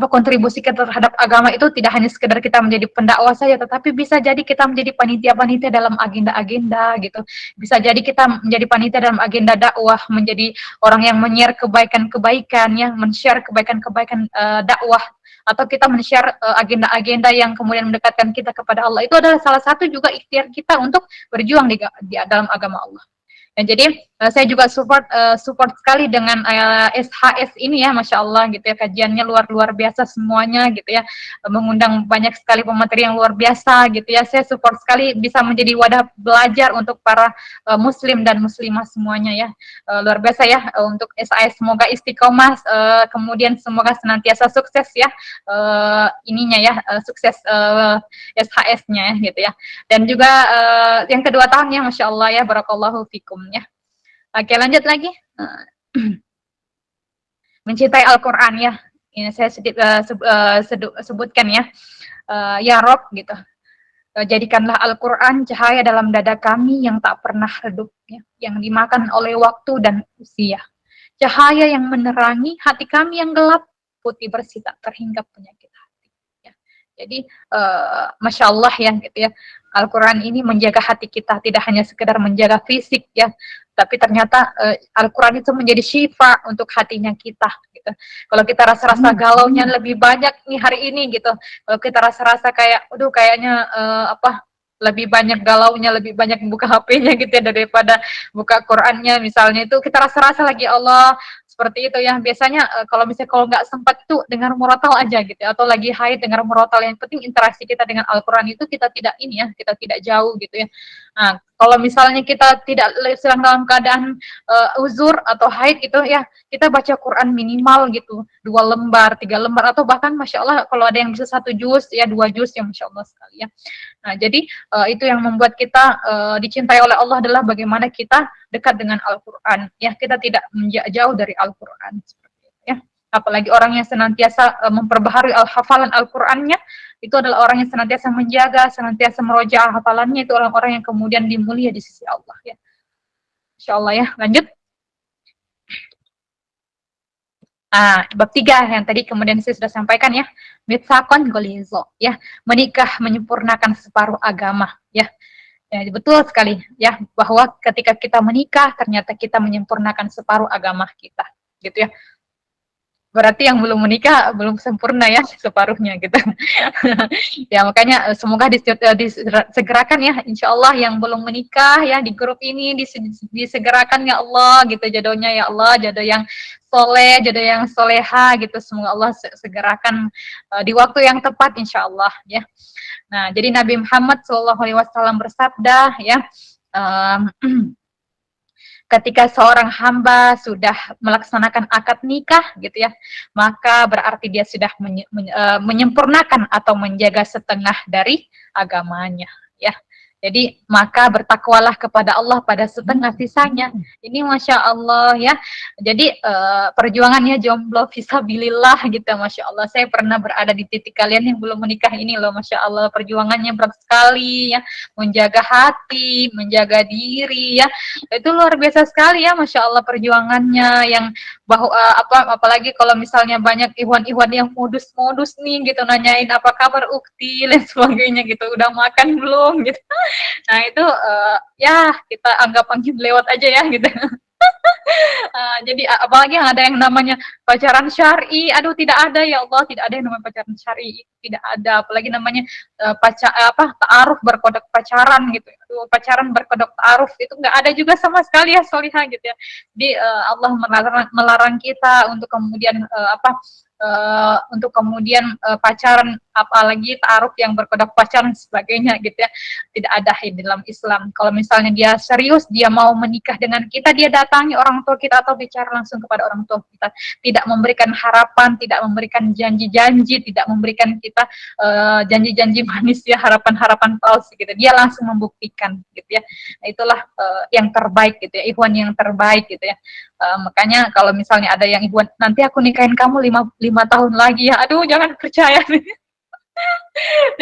kontribusi kita terhadap agama itu tidak hanya sekedar kita menjadi pendakwah saja, tetapi bisa jadi kita menjadi panitia-panitia dalam agenda-agenda gitu. Bisa jadi kita menjadi panitia dalam agenda dakwah, menjadi orang yang men-share kebaikan-kebaikan ya, men-share kebaikan-kebaikan dakwah, atau kita men-share agenda-agenda yang kemudian mendekatkan kita kepada Allah. Itu adalah salah satu juga ikhtiar kita untuk berjuang di dalam agama Allah. Dan jadi saya juga support sekali dengan SHS ini ya, Masya Allah gitu ya, kajiannya luar biasa semuanya gitu ya, mengundang banyak sekali pemateri yang luar biasa gitu ya. Saya support sekali bisa menjadi wadah belajar untuk para muslim dan muslimah semuanya ya. Luar biasa ya untuk SHS, semoga istiqomah, kemudian semoga senantiasa sukses ya, sukses SHS-nya gitu ya. Dan juga yang kedua tahunnya, Masya Allah ya, barakallahu fikum ya. Oke, lanjut lagi. Mencintai Al-Quran ya. Ini saya sebutkan ya. Ya Rob gitu. Jadikanlah Al-Quran cahaya dalam dada kami yang tak pernah redup ya, yang dimakan oleh waktu dan usia. cahaya yang menerangi hati kami yang gelap, putih bersih tak terhinggap penyakit hati. Ya. Jadi masya Allah ya gitu ya. Al-Quran ini menjaga hati kita, tidak hanya sekedar menjaga fisik ya, tapi ternyata Al-Quran itu menjadi syifa untuk hatinya kita. Gitu. Kalau kita rasa-rasa galaunya lebih banyak nih hari ini gitu, kalau kita rasa-rasa kayak, aduh kayaknya lebih banyak galaunya, lebih banyak buka HP-nya gitu ya daripada buka Qurannya misalnya, itu kita rasa-rasa lagi Allah seperti itu ya. Biasanya kalau nggak sempat tuh dengar murotal aja gitu ya, atau lagi haid dengar murotal. Yang penting interaksi kita dengan Al-Quran itu kita tidak ini ya, kita tidak jauh gitu ya. Nah, kalau misalnya kita tidak sedang dalam keadaan uzur atau haid gitu ya, kita baca Quran minimal gitu 2 lembar, 3 lembar, atau bahkan masya Allah kalau ada yang bisa 1 juz ya, 2 juz ya masya Allah sekali ya. Nah, jadi itu yang membuat kita dicintai oleh Allah adalah bagaimana kita dekat dengan Al-Quran. Ya, kita tidak jauh dari Al-Quran. Seperti itu, ya. Apalagi orang yang senantiasa memperbaharui hafalan Al-Qurannya, itu adalah orang yang senantiasa menjaga, senantiasa meroja hafalannya, itu orang-orang yang kemudian dimulia di sisi Allah. Ya. Insya Allah ya, lanjut. Bab 3 yang tadi kemudian saya sudah sampaikan ya, mitsaqon golizo ya, menikah menyempurnakan separuh agama ya. Ya, betul sekali ya, bahwa ketika kita menikah ternyata kita menyempurnakan separuh agama kita gitu ya. Berarti yang belum menikah belum sempurna ya separuhnya gitu. Ya makanya semoga disegerakan ya, insya Allah yang belum menikah ya di grup ini disegerakan ya Allah gitu jodohnya ya Allah, jodoh yang soleh, jodoh yang soleha gitu, semoga Allah segerakan di waktu yang tepat insya Allah ya. Nah jadi Nabi Muhammad SAW bersabda ya, ketika seorang hamba sudah melaksanakan akad nikah gitu ya, maka berarti dia sudah menyempurnakan atau menjaga setengah dari agamanya ya. Jadi maka bertakwalah kepada Allah pada setengah sisanya. Ini masya Allah ya. Jadi perjuangannya jomblo fisabilillah gitu, masya Allah. Saya pernah berada di titik kalian yang belum menikah ini loh, masya Allah. Perjuangannya berat sekali ya, menjaga hati, menjaga diri ya. Itu luar biasa sekali ya, masya Allah perjuangannya. Yang apalagi kalau misalnya banyak ikhwan-ikhwan yang modus-modus nih gitu, nanyain apa kabar ukti dan sebagainya gitu, udah makan belum gitu. Nah itu ya kita anggap panggil lewat aja ya gitu. Jadi apalagi yang ada yang namanya pacaran syar'i, aduh tidak ada ya Allah, tidak ada yang namanya pacaran syar'i, tidak ada. Apalagi namanya ta'aruf berkodok pacaran gitu. Aduh, pacaran berkodok ta'aruf itu nggak ada juga sama sekali ya solihah gitu ya. Jadi Allah melarang kita untuk kemudian untuk kemudian pacaran, apalagi ta'aruf yang berkodok pacaran sebagainya gitu ya, tidak ada di dalam Islam. Kalau misalnya dia serius, dia mau menikah dengan kita, dia datangi orang tua kita atau bicara langsung kepada orang tua kita, tidak memberikan harapan, tidak memberikan janji-janji, tidak memberikan kita janji-janji manis ya, harapan-harapan palsu gitu, dia langsung membuktikan gitu ya. Nah, itulah yang terbaik gitu ya, ikhwan yang terbaik gitu ya. Makanya kalau misalnya ada yang ikhwan, nanti aku nikahin kamu 5 tahun lagi ya, aduh jangan percaya.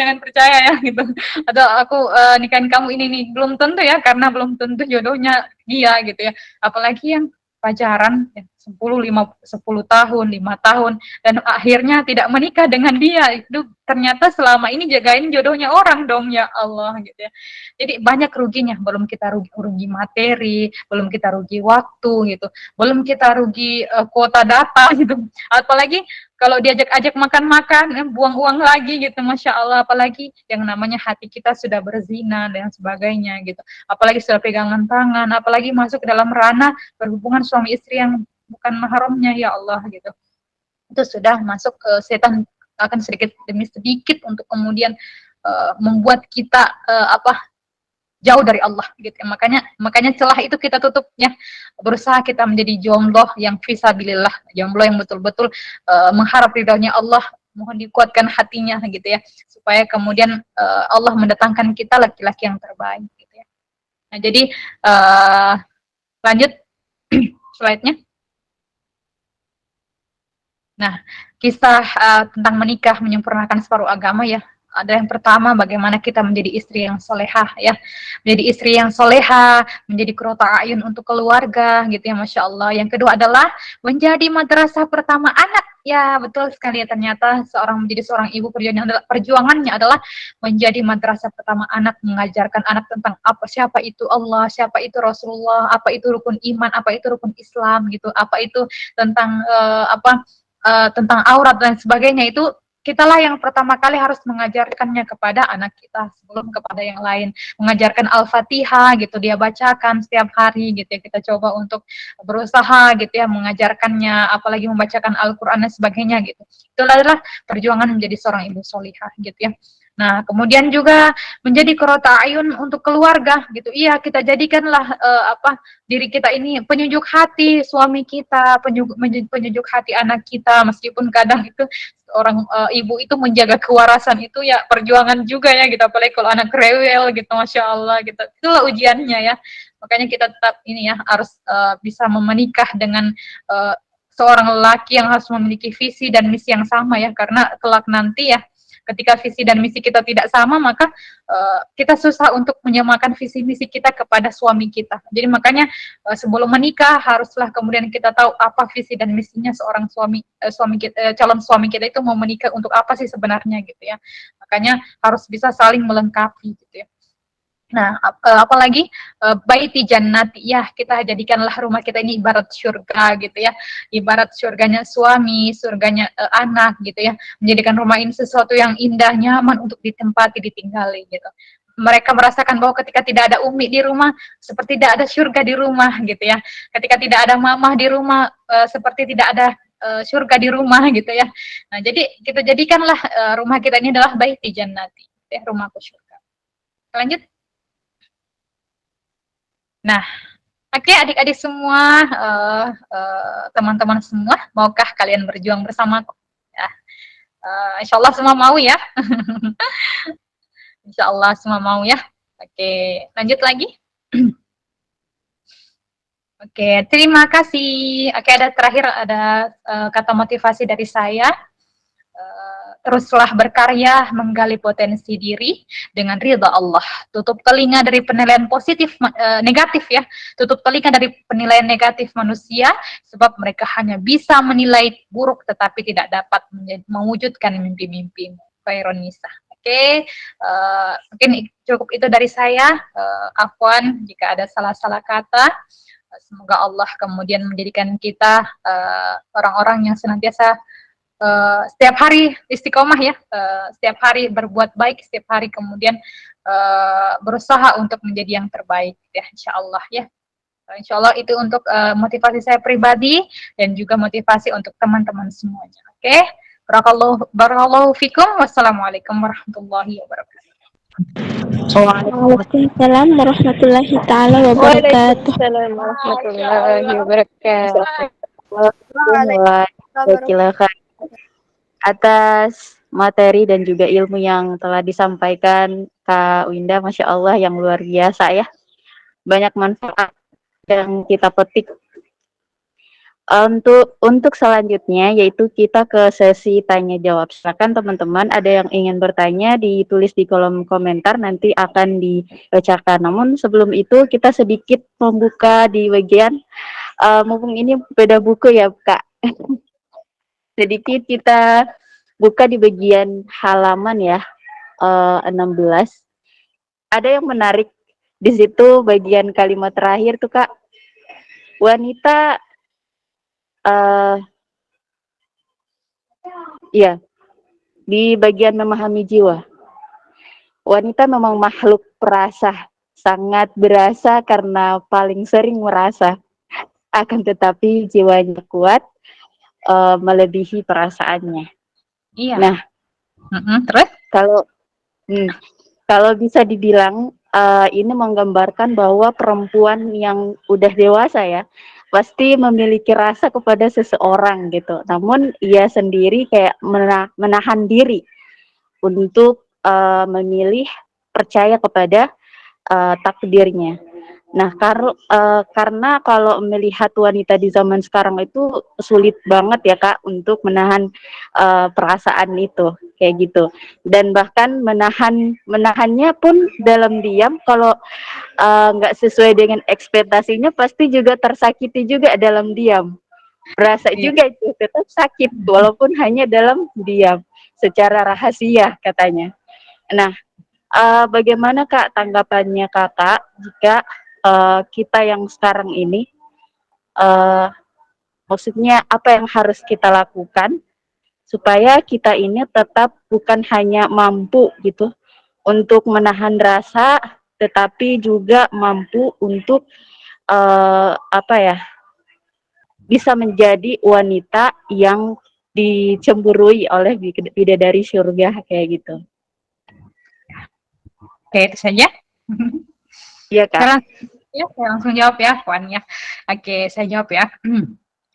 Jangan percaya ya gitu. Atau aku nikahin kamu ini nih, belum tentu ya, karena belum tentu jodohnya dia gitu ya. Apalagi yang pacaran ya, 10 tahun, 5 tahun, dan akhirnya tidak menikah dengan dia. Itu ternyata selama ini jagain jodohnya orang dong, ya Allah gitu ya. Jadi banyak ruginya, belum kita rugi materi, belum kita rugi waktu gitu, belum kita rugi kuota data gitu. Apalagi kalau diajak-ajak makan-makan, buang uang lagi gitu, masya Allah. Apalagi yang namanya hati kita sudah berzina dan sebagainya gitu. Apalagi sudah pegangan tangan, apalagi masuk ke dalam ranah berhubungan suami istri yang bukan mahramnya, ya Allah gitu. Itu sudah masuk setan akan sedikit demi sedikit untuk kemudian membuat kita jauh dari Allah gitu. Makanya celah itu kita tutup ya. Berusaha kita menjadi jomblo yang fisabilillah, jomblo yang betul-betul mengharap ridhonya Allah, mohon dikuatkan hatinya gitu ya, supaya kemudian Allah mendatangkan kita laki-laki yang terbaik gitu ya. Nah, jadi lanjut slide-nya. Nah, kisah tentang menikah menyempurnakan separuh agama ya. Ada yang pertama, bagaimana kita menjadi istri yang solehah ya, menjadi istri yang solehah, menjadi qurrata a'yun untuk keluarga gitu ya, masya Allah. Yang kedua adalah menjadi madrasah pertama anak. Ya betul sekali ya, ternyata menjadi seorang ibu perjuangannya adalah menjadi madrasah pertama anak, mengajarkan anak tentang siapa itu Allah, siapa itu Rasulullah, apa itu rukun iman, apa itu rukun Islam gitu, apa itu tentang tentang aurat dan sebagainya. Itu kitalah yang pertama kali harus mengajarkannya kepada anak kita sebelum kepada yang lain. Mengajarkan Al-Fatihah gitu, dia bacakan setiap hari gitu ya. Kita coba untuk berusaha gitu ya mengajarkannya, apalagi membacakan Al-Qur'an dan sebagainya gitu. Itu adalah perjuangan menjadi seorang ibu solihah gitu ya. Nah, kemudian juga menjadi qurrata a'yun untuk keluarga gitu. Iya, kita jadikanlah diri kita ini penyejuk hati suami kita, penyejuk hati anak kita, meskipun kadang itu orang ibu itu menjaga kewarasan itu ya perjuangan juga ya gitu, apalagi kalau anak rewel gitu, masya Allah gitu, itulah ujiannya ya. Makanya kita tetap ini ya harus bisa menikah dengan seorang lelaki yang harus memiliki visi dan misi yang sama ya, karena kelak nanti ya ketika visi dan misi kita tidak sama, maka kita susah untuk menyamakan visi misi kita kepada suami kita. Jadi makanya sebelum menikah haruslah kemudian kita tahu apa visi dan misinya seorang calon suami kita itu mau menikah untuk apa sih sebenarnya gitu ya. Makanya harus bisa saling melengkapi gitu ya. Nah, apalagi baiti jannati ya, kita jadikanlah rumah kita ini ibarat surga gitu ya, ibarat surganya suami, surganya anak gitu ya, menjadikan rumah ini sesuatu yang indah, nyaman untuk ditempati, ditinggali gitu. Mereka merasakan bahwa ketika tidak ada umi di rumah, seperti tidak ada surga di rumah gitu ya. Ketika tidak ada mamah di rumah, seperti tidak ada surga di rumah gitu ya. Nah, jadi kita jadikanlah rumah kita ini adalah baiti jannati, ya, rumahku surga. Lanjut. Nah, oke adik-adik semua, teman-teman semua, maukah kalian berjuang bersamaku? Ya, insya Allah semua mau ya. Insya Allah semua mau ya. Oke, lanjut lagi. Oke, terima kasih. Oke, terakhir ada kata motivasi dari saya. Teruslah berkarya, menggali potensi diri dengan ridha Allah. Tutup telinga dari penilaian negatif ya. Tutup telinga dari penilaian negatif manusia, sebab mereka hanya bisa menilai buruk tetapi tidak dapat mewujudkan mimpi-mimpi. Khairon Nisa. Oke, mungkin cukup itu dari saya. Afwan jika ada salah-salah kata. Semoga Allah kemudian menjadikan kita orang-orang yang senantiasa setiap hari istiqomah ya, setiap hari berbuat baik, setiap hari kemudian berusaha untuk menjadi yang terbaik ya, insya Allah ya. Insya Allah itu untuk motivasi saya pribadi dan juga motivasi untuk teman-teman semuanya. Oke, barakallahu fikum. Wassalamualaikum warahmatullahi wabarakatuh. Waalaikumsalam warahmatullahi taala wabarakatuh. Waalaikumsalam warahmatullahi wabarakatuh. Silakan atas materi dan juga ilmu yang telah disampaikan Kak Winda, Masya Allah yang luar biasa ya. Banyak manfaat yang kita petik. Untuk selanjutnya yaitu kita ke sesi tanya jawab. Silakan teman-teman, ada yang ingin bertanya ditulis di kolom komentar, nanti akan dibacakan. Namun sebelum itu kita sedikit membuka di bagian mumpung ini beda buku ya Kak. Sedikit kita buka di bagian halaman ya 16. Ada yang menarik di situ bagian kalimat terakhir tuh Kak. Wanita ya, di bagian memahami jiwa. Wanita memang makhluk perasa, sangat berasa karena paling sering merasa. Akan tetapi jiwanya kuat, melebihi perasaannya. Iya. Nah, terus kalau bisa dibilang ini menggambarkan bahwa perempuan yang udah dewasa ya pasti memiliki rasa kepada seseorang gitu. Namun ia sendiri kayak menahan diri untuk memilih percaya kepada takdirnya. Nah, karena kalau melihat wanita di zaman sekarang itu sulit banget ya Kak untuk menahan perasaan itu kayak gitu. Dan bahkan menahannya pun dalam diam kalau nggak sesuai dengan ekspektasinya pasti juga tersakiti juga dalam diam. Berasa Iya. juga itu tetap sakit walaupun hanya dalam diam secara rahasia katanya. Nah, bagaimana Kak tanggapannya Kakak jika kita yang sekarang ini, eee, maksudnya apa yang harus kita lakukan supaya kita ini tetap bukan hanya mampu gitu untuk menahan rasa, tetapi juga mampu untuk, apa ya, bisa menjadi wanita yang dicemburui oleh bidadari surga kayak gitu. Oke, itu saja. Iya Kak. Sekarang ya, saya langsung jawab ya, Puan ya. Oke, saya jawab ya.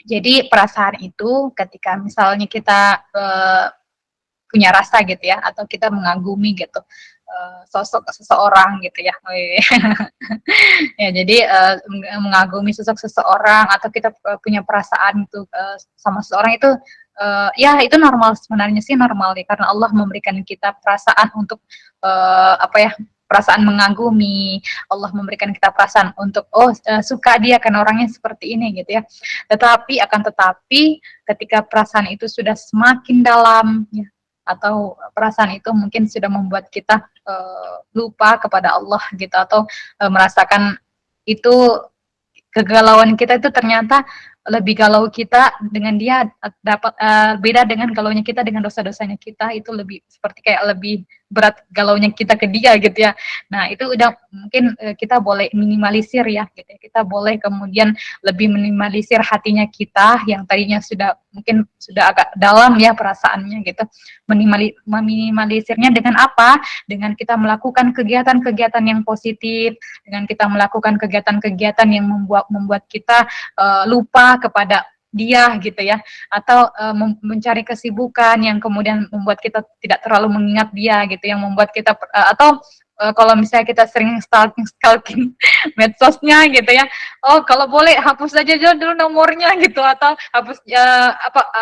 Jadi perasaan itu ketika misalnya kita punya rasa gitu ya, atau kita mengagumi gitu sosok seseorang gitu ya. Ya, jadi mengagumi sosok seseorang atau kita punya perasaan itu sama seseorang itu ya itu normal, sebenarnya sih normal ya, karena Allah memberikan kita perasaan untuk apa ya, perasaan mengagumi. Allah memberikan kita perasaan untuk suka dia karena orangnya seperti ini gitu ya. Tetapi ketika perasaan itu sudah semakin dalam ya, atau perasaan itu mungkin sudah membuat kita lupa kepada Allah gitu, atau merasakan itu kegalauan kita itu ternyata lebih galau kita dengan dia dapat beda dengan galaunya kita dengan dosa-dosanya kita, itu lebih seperti kayak lebih berat galaunya kita ke dia gitu ya. Nah, itu udah mungkin kita boleh minimalisir ya gitu ya. Kita boleh kemudian lebih minimalisir hatinya kita yang tadinya sudah mungkin sudah agak dalam ya perasaannya gitu. Meminimalisirnya dengan apa? Dengan kita melakukan kegiatan-kegiatan yang positif, dengan kita melakukan kegiatan-kegiatan yang membuat kita lupa kepada dia gitu ya, atau mencari kesibukan yang kemudian membuat kita tidak terlalu mengingat dia gitu, yang membuat kita atau kalau misalnya kita sering stalking medsosnya gitu ya, kalau boleh hapus saja dulu nomornya gitu, atau hapus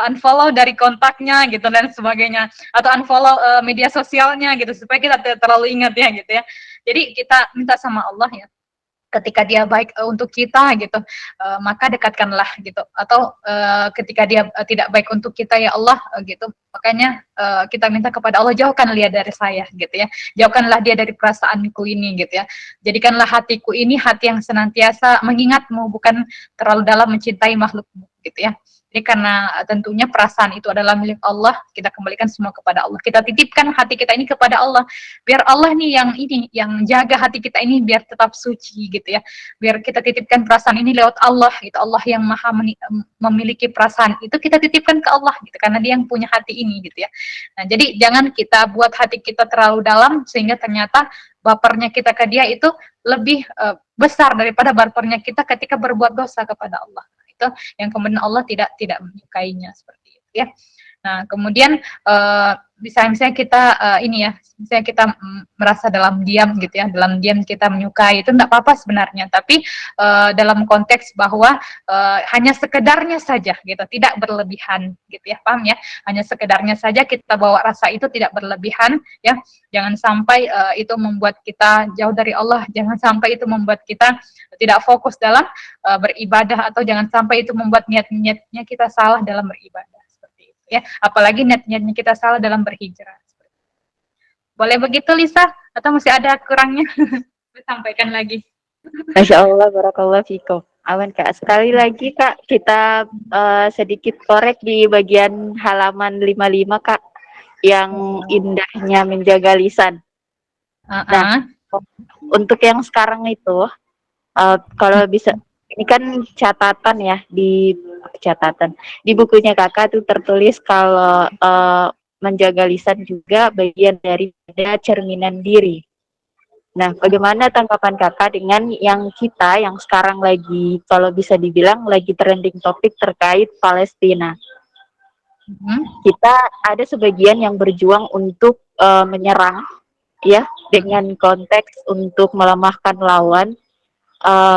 unfollow dari kontaknya gitu dan sebagainya, atau unfollow media sosialnya gitu supaya kita tidak terlalu ingat ya gitu ya. Jadi kita minta sama Allah ya, ketika dia baik untuk kita gitu, maka dekatkanlah gitu, atau ketika dia tidak baik untuk kita ya Allah gitu, makanya kita minta kepada Allah, jauhkan dia dari saya gitu ya, jauhkanlah dia dari perasaanku ini gitu ya, jadikanlah hatiku ini hati yang senantiasa mengingatmu, bukan terlalu dalam mencintai makhlukmu gitu ya. Jadi karena tentunya perasaan itu adalah milik Allah, kita kembalikan semua kepada Allah, kita titipkan hati kita ini kepada Allah, biar Allah nih yang jaga hati kita ini biar tetap suci gitu ya, biar kita titipkan perasaan ini lewat Allah gitu, Allah yang maha memiliki perasaan itu kita titipkan ke Allah gitu, karena dia yang punya hati ini gitu ya. Nah, jadi jangan kita buat hati kita terlalu dalam sehingga ternyata bapernya kita ke dia itu lebih besar daripada bapernya kita ketika berbuat dosa kepada Allah. Itu yang kemudian Allah tidak menyukainya seperti itu ya. Nah, kemudian misalnya kita ini ya, misalnya kita merasa dalam diam gitu ya, dalam diam kita menyukai, itu enggak apa-apa sebenarnya, tapi dalam konteks bahwa hanya sekedarnya saja gitu, tidak berlebihan gitu ya, paham ya? Hanya sekedarnya saja kita bawa rasa itu, tidak berlebihan ya. Jangan sampai itu membuat kita jauh dari Allah, jangan sampai itu membuat kita tidak fokus dalam beribadah, atau jangan sampai itu membuat niat-niatnya kita salah dalam beribadah. Ya, apalagi niatnya kita salah dalam berhijrah. Boleh begitu Lisa? Atau masih ada kurangnya? Sampaikan lagi. Masya Allah, barakallah fikum. Aman Kak. Sekali lagi Kak, kita sedikit korek di bagian halaman 55 Kak, yang indahnya menjaga lisan. Nah, untuk yang sekarang itu, kalau bisa, ini kan catatan ya, di bukunya Kakak tuh tertulis kalau menjaga lisan juga bagian dari cerminan diri. Nah, bagaimana tanggapan Kakak dengan yang kita yang sekarang lagi, kalau bisa dibilang lagi trending topik terkait Palestina? Kita ada sebagian yang berjuang untuk menyerang ya, dengan konteks untuk melemahkan lawan,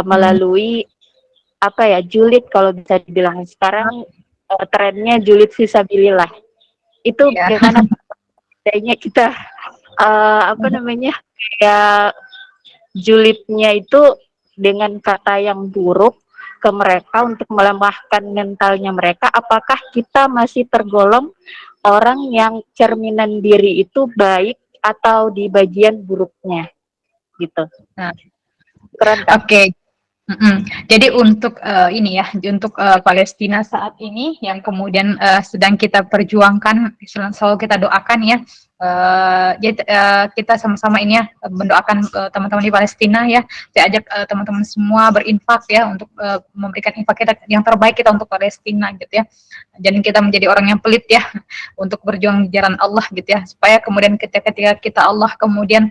melalui apa ya, julid kalau bisa dibilang. Sekarang trennya julid fisabilillah. Itu Iya. bagaimana kayaknya kita apa namanya, kayak julidnya itu dengan kata yang buruk ke mereka untuk melemahkan mentalnya mereka. Apakah kita masih tergolong orang yang cerminan diri itu baik atau di bagian buruknya gitu? Nah, Keren kan? oke. Jadi untuk ini ya, untuk Palestina saat ini yang kemudian sedang kita perjuangkan, selalu kita doakan ya. Jadi kita sama-sama ini ya mendoakan teman-teman di Palestina ya. Saya ajak teman-teman semua berinfak ya untuk memberikan infak kita yang terbaik kita untuk Palestina gitu ya. Jangan kita menjadi orang yang pelit ya untuk berjuang di jalan Allah gitu ya. Supaya kemudian ketika kita Allah kemudian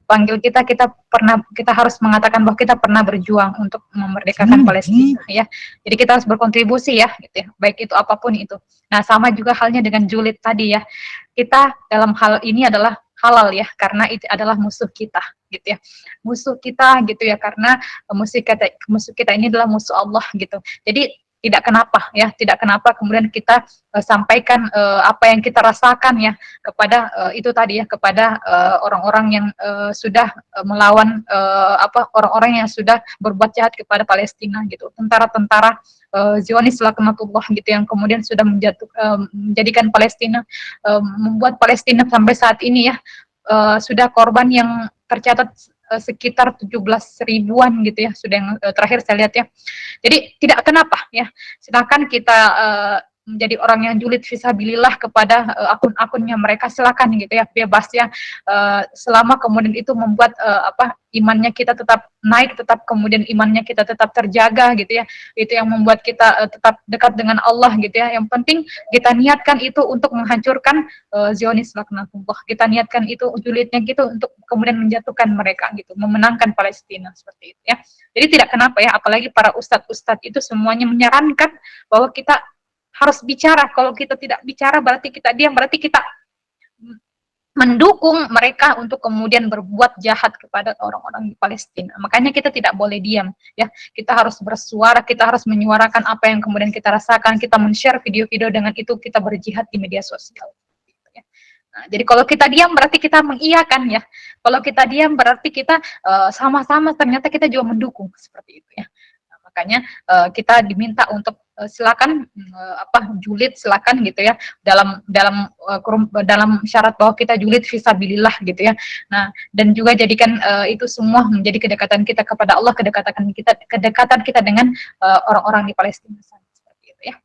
panggil kita, kita harus mengatakan bahwa kita pernah berjuang untuk memerdekakan Palestina ya. Jadi kita harus berkontribusi ya gitu ya. Baik itu apapun itu. Nah, sama juga halnya dengan julid tadi ya. Kita dalam hal ini adalah halal ya, karena itu adalah musuh kita gitu ya. Musuh kita gitu ya, karena musuh kita ini adalah musuh Allah gitu. Jadi tidak kenapa ya, tidak kenapa kemudian kita sampaikan apa yang kita rasakan ya kepada itu tadi ya, kepada orang-orang yang sudah melawan orang-orang yang sudah berbuat jahat kepada Palestina gitu, tentara-tentara Zionis laknatullah gitu yang kemudian sudah menjadikan Palestina, membuat Palestina sampai saat ini ya sudah korban yang tercatat sekitar 17 ribuan gitu ya, sudah yang terakhir saya lihat ya. Jadi tidak kenapa ya, sedangkan kita menjadi orang yang julid fisabilillah kepada akun-akunnya mereka, silakan gitu ya, bebas ya, selama kemudian itu membuat imannya kita tetap naik, tetap kemudian imannya kita tetap terjaga gitu ya, itu yang membuat kita tetap dekat dengan Allah gitu ya. Yang penting kita niatkan itu untuk menghancurkan Zionis laknatullah, kita niatkan itu julidnya gitu untuk kemudian menjatuhkan mereka gitu, memenangkan Palestina seperti itu ya. Jadi tidak kenapa ya, apalagi para ustadz-ustadz itu semuanya menyarankan bahwa kita harus bicara. Kalau kita tidak bicara berarti kita diam, berarti kita mendukung mereka untuk kemudian berbuat jahat kepada orang-orang di Palestina. Makanya kita tidak boleh diam ya. Kita harus bersuara, kita harus menyuarakan apa yang kemudian kita rasakan, kita men-share video-video, dengan itu kita berjihad di media sosial. Nah, jadi kalau kita diam berarti kita mengiyakan ya. Kalau kita diam berarti kita sama-sama ternyata kita juga mendukung seperti itu ya. Nah, makanya kita diminta untuk silakan julid, silakan gitu ya, dalam syarat bahwa kita julid fisabilillah gitu ya. Nah, dan juga jadikan itu semua menjadi kedekatan kita kepada Allah, kedekatan kita dengan orang-orang di Palestina seperti itu ya.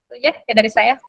Itu ya dari saya.